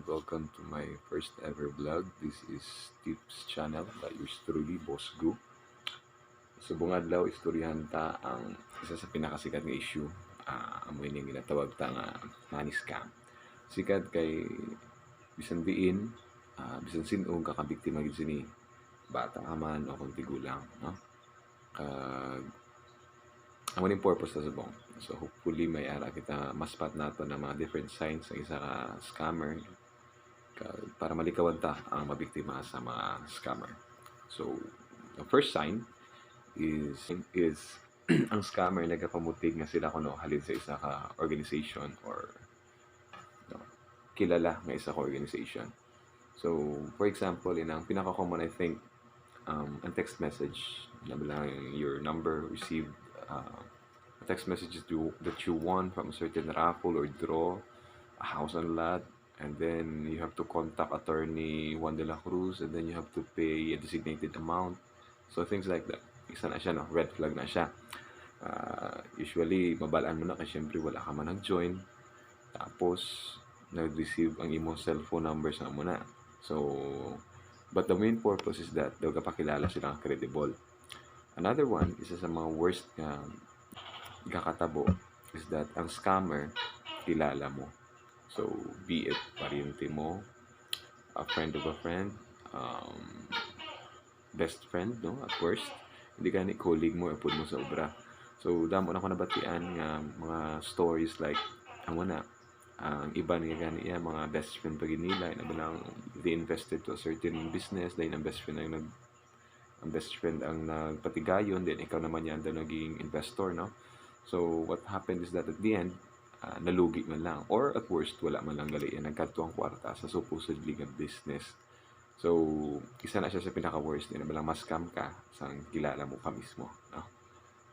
welcome to my first ever vlog. This is Tips Channel by yours truly, Boss Gu. Subong adlaw istoryahan ta ang isa sa pinakasikat nga issue, amoy ning ginatawag ta nga money scam. Sikat kay bisan diin, bisan sin-o kakabiktima gid sini, bata ka man o kung tigulang, no? Kag amo ning purpose ta subong. So hopefully may ara kita maspat nato na mga different signs sa isa ka scammer para malikawan ta ang mabiktima sa mga scammer. So the first sign is ang scammer nagapamutig nga sila kuno halin sa isa ka organization or no, kilala nga isa ka organization. So for example, ang pinaka-common I think a text message na lang your number received text messages that you won from a certain raffle or draw a house and lot, and then you have to contact attorney Juan de la Cruz, and then you have to pay a designated amount. So things like that. Isa na siya, no? Red flag na siya. Usually, mabalaan mo na kasi syempre wala ka man nag-join. Tapos, nag-receive ang imong cellphone numbers na mo na. So, but the main purpose is that daw kapakilala silang credible. Another one, isa sa mga worst kakatabo is that ang scammer kilala mo. So, be it pariente mo, a friend of a friend, best friend, no? At worst, hindi ka ni colleague mo, ipod mo sa obra. So, damo na ko nabatian nga mga stories like, amo na, ang iba nga gani mga best friend pag nila, na lang they invested to a certain business, dahil ang best friend ang nagpatigayon, then ikaw naman yan daw naging investor, no? So, what happened is that at the end, nalugi man lang. Or at worst, wala man lang gali yan. Nagkatuang kwarta sa supposedly nga business. So, isa na siya sa pinaka-worst. Hindi na lang mas-scam ka sa kilala mo ka mismo. No?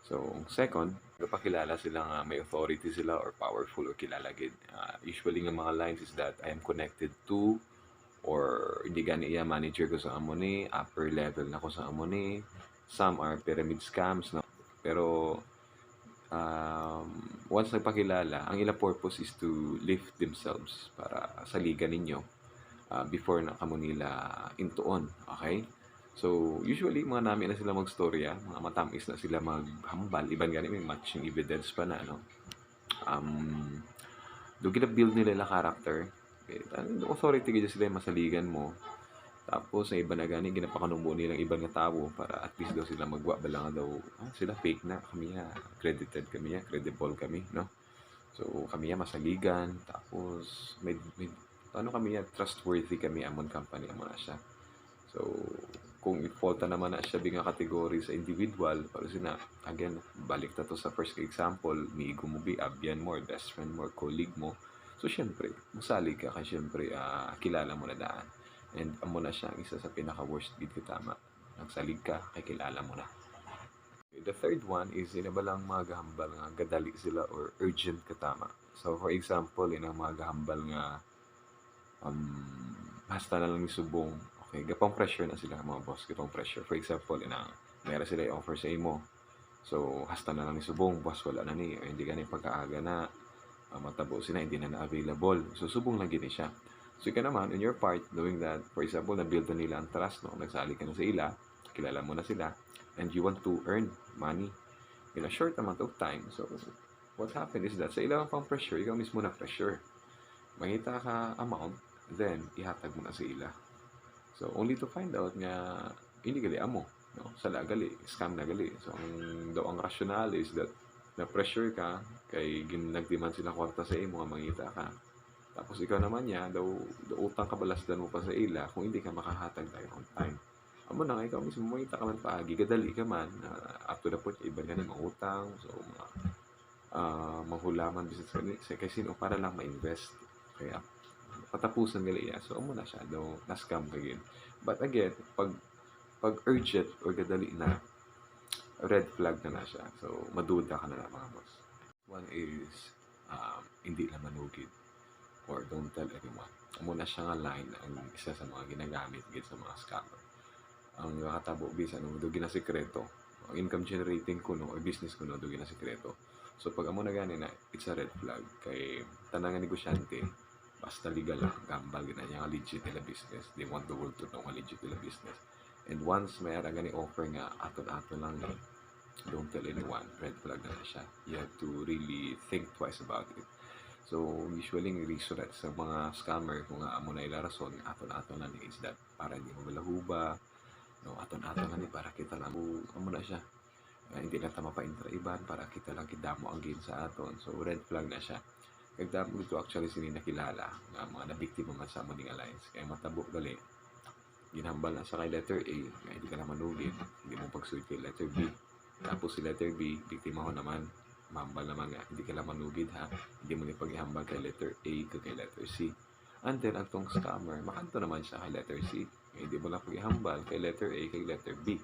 So, second, napakilala sila nga may authority sila or powerful or kilala gid. Usually nga mga lines is that I am connected to or hindi gani iya manager ko sa amo ni, upper level na ko sa amo ni. Some are pyramid scams. No? Pero, once nagpakilala, ang ila purpose is to lift themselves para sa liga ninyo before na kamo nila intuon. Okay? So, usually, mga namin na sila magstorya, mga matamis na sila maghambal. Iban gani may matching evidence pa na, no? Do gina-build nila la character. Okay? Authority gina sila masaligan mo. Tapos, sa iba na gani, ginapakanumbo nilang ibang nga tao para at least daw sila magwa ba lang daw, sila fake na, kami credited kami credible kami, no? So, kami masaligan, tapos, may kami trustworthy kami, amon company, amon na siya. So, kung i-faulta naman na siya nga kategory sa individual, para sina, again, balik na to sa first example, miigo mo abyan mo, best friend mo, colleague mo. So, syempre, masalig ka, kasi syempre, kilala mo na daan. And amo na siya ang isa sa pinaka-worst gid tama. Nagsalig ka, kay kilala mo na. The third one is inabalang mga gahambal nga gadali sila or urgent katama. So for example, inang mga gahambal nga hasta na lang ni subong. Okay, gapang pressure na sila mga boss, gapang pressure. For example, meron sila i-offer sa imo. So hasta na lang ni subong, boss wala na ni, hindi gani pagkaaga na matabo sila, hindi na available. So subong lang gini siya. So, ikaw naman, in your part, knowing that, for example, na-build na nila ang trust, no? Nagsali ka na sa ila, kilala mo na sila, and you want to earn money in a short amount of time. So, what happened is that, sa ilang pang pressure, ikaw mismo na pressure. Mangita ka amount, then, ihatag mo na sa ila. So, only to find out nga, hindi gali amo, no? Sala gali, scam na gali. So, ang rationale is that, na-pressure ka, kay nagdemand sila kwarta sa imo, mangita ka. Tapos ikaw naman daw utang ka balasdan mo pa sa ila kung hindi ka makahatag tayo on time. Amo na nga, ikaw mismo mangita ka man paagi, gadali ka man, up to the point, iba ka na utang, so mahulaman business kay sino para lang ma-invest. Kaya, patapusan nila iya. So, amo na siya, daw, na-scam ka yun. But again, pag urgent or gadali na, red flag na siya. So, maduda ka na lang mga boss. One is, hindi lang manugid. Or don't tell anyone. Amo na siya nga line ang isa sa mga ginagamit sa mga scammer. Ang nakatabo bisan do ginasekreto. Ang income generating kuno or business kuno do ginasekreto. So pag amo na gani na, it's a red flag kay tanang nga negosyante basta legal lang, gambal gina niya nga legit nila business. They want the world to know nga legit nila business. And once may ara gani offer nga aton-aton lang ni, don't tell anyone, red flag na siya. You have to really think twice about it. So, usually, yung reason at sa mga scammer, kung amo na ila rason, aton-aton na ni is that para hindi mo malahuba, no, aton-aton na ni para kita lang, amo na siya. Hindi na tama pa iban para kita lang kidamo ang gain sa aton. So, red flag na siya. Kagdamo dito actually sini nakilala nga mga nabiktima man sa Moning Alliance. Kaya matabo gali. Ginhambal na sa kay letter A, nga hindi ka na manugid, hindi mo pagsuit kay letter B. Tapos si letter B, biktima ko naman, mahambal naman nga, hindi ka lang manugid ha, hindi mo ni paghihambal kay letter A kay letter C. And then, ang tong scammer, makanto naman siya kay letter C, hindi mo lang paghihambal kay letter A kay letter B.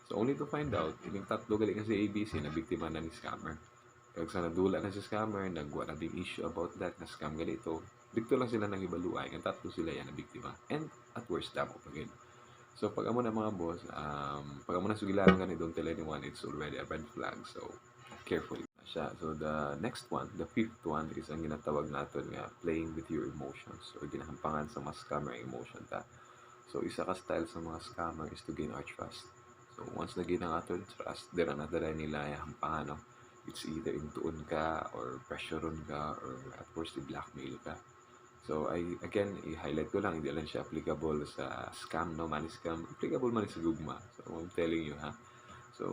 So, only to find out, ining tatlo gali kasi ABC na biktima na ni scammer. Kaya sa nadula na si scammer, nagwa na big issue about that, na scam gali ito, dito lang sila nang ibaluay, ang tatlo sila yan na biktima. And, at worst, damo pa rin. So, pag amo na mga boss, pag amo na sugilaran ka ni don't tell anyone, it's already a red flag. So, carefully na siya. So, the next one, the fifth one is ang ginatawag natin nga, playing with your emotions or ginahampangan sa mga scammer emotion ta. So, isa ka style sa mga scammer is to gain our trust. So, once na gain ang aton trust, dira na dala nila hampangan, no? It's either intuon ka or pressureon ka or at worst, i-blackmail ka. So, i-highlight ko lang, hindi lang siya applicable sa scam, no? Money scam. Applicable man sa gugma. So, I'm telling you, ha? So,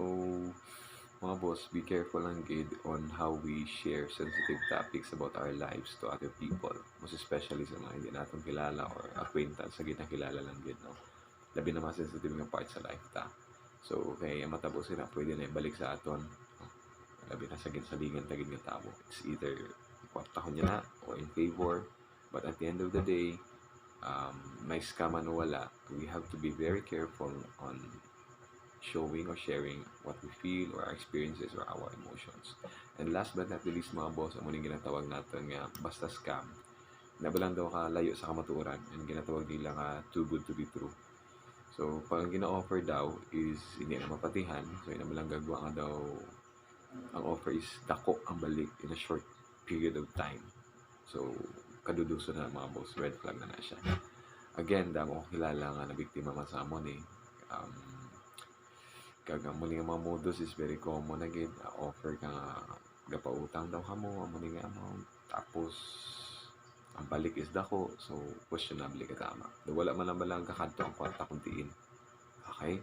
mga boss, be careful lang gid on how we share sensitive topics about our lives to other people. Most especially sa mga hindi natin kilala or acquaintance sa kilala lang gid, no? Labi na mga sensitive nga part sa life ta. So, kaya matabo sila, pwede na ibalik sa aton. Labi na sa ginsalingan tagid nga tao. It's either kwartahon niya na or in favor. But at the end of the day, may scam ano wala, we have to be very careful on showing or sharing what we feel or our experiences or our emotions. And last but not the least mga boss, ang muling ginatawag natin nga basta scam. Nabalang daw ka layo sa kamaturan and ginatawag nila nga too good to be true. So, pag ang gina-offer daw is hindi na mapatihan, so inabalang gagawa nga daw ang offer is dako ang balik in a short period of time. So, kaduduso na mga boss, red flag na siya. Again, damo ko kilala nga na biktima man sa amon eh. Kaga muli nga mga modus is very common again. Offer ka nga gapautang daw ka mo, muli nga amount. Tapos, ang balik is dako. So, questionable ka tama. Wala man lang kakanto ang kwarta kuntiin. Okay?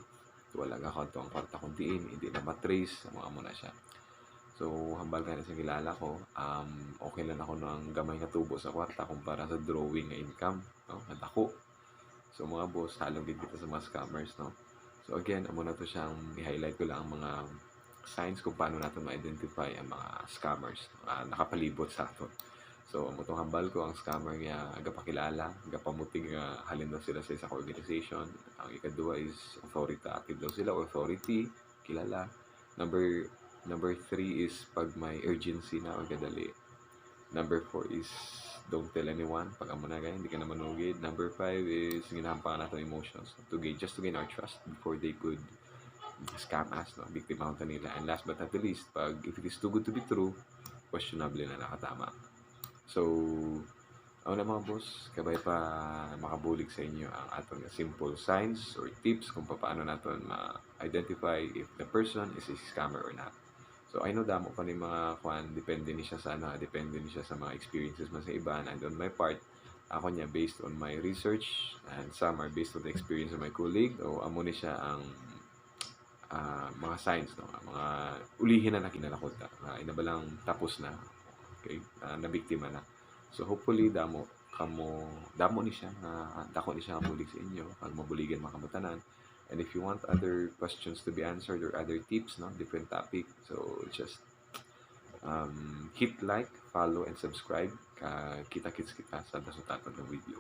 Wala kakanto ang kwarta kuntiin. Hindi na matrace. Mga amo na siya. So, hambal ka na sa kilala ko, okay lang ako ng gamay na tubo sa kwarta kumpara sa drawing na income, no? Nadako. So, mga boss, halong din kita sa mga scammers, no? So, again, amo na to siyang i-highlight ko lang ang mga signs kung paano natin ma-identify ang mga scammers nakapalibot sa atin. So, amo tong hambal ko, ang scammer nga agapakilala, agapamuting halin daw sila sa isang organization. Ang ikadua is authoritative daw sila, authority, kilala. Number 3 is pag may urgency na o kadali. Number 4 is don't tell anyone. Pag amo na hindi ka na manugid. Number 5 is ginahampangan natin emotions just to gain our trust before they could scam us, no? Biktima ko nila. And last but not the least, if it is too good to be true, questionable na nakatama. So, ako na mga boss, kabay pa makabulig sa inyo ang atong simple signs or tips kung paano natin ma-identify if the person is a scammer or not. So, I know damo pa ni mga depende ni siya sa depende ni siya sa mga experiences man sa iba. And on my part, ako niya based on my research and some are based on the experience of my colleague. O amo ni siya ang mga signs, no? Mga ulihin na nakinalakot inabalang tapos na. Okay? Nabiktima na. So, hopefully, damo ni siya dako ni siya mabulig sa inyo pag mabuligan makamatanan. And if you want other questions to be answered or other tips, no, different topic, so just hit like, follow, and subscribe. Kita-kits kita sa resultato ng video.